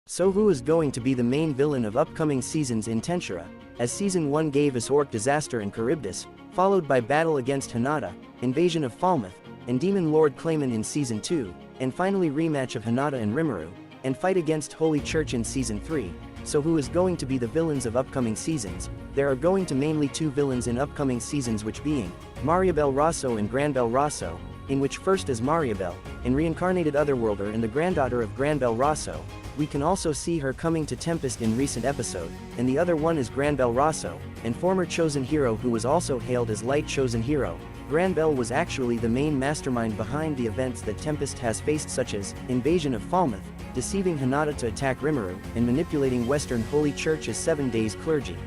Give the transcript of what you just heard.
So who is going to be the main villain of upcoming seasons in Tensura, as Season 1 gave us Orc Disaster in Charybdis, followed by Battle against Hinata, Invasion of Falmouth, and Demon Lord Clayman in Season 2, and finally rematch of Hinata and Rimuru, and fight against Holy Church in Season 3. So who is going to be the villains of upcoming seasons? There are going to mainly two villains in upcoming seasons, which being Mariabel Rosso and Granbel Rosso, in which first is Mariabel, an reincarnated Otherworlder and the granddaughter of Granbel Rosso. We can also see her coming to Tempest in recent episode, and the other one is Granbel Rosso, and former chosen hero who was also hailed as Light Chosen Hero. Granbel was actually the main mastermind behind the events that Tempest has faced, such as Invasion of Falmouth, deceiving Hinata to attack Rimuru, and manipulating Western Holy Church's 7 Days clergy.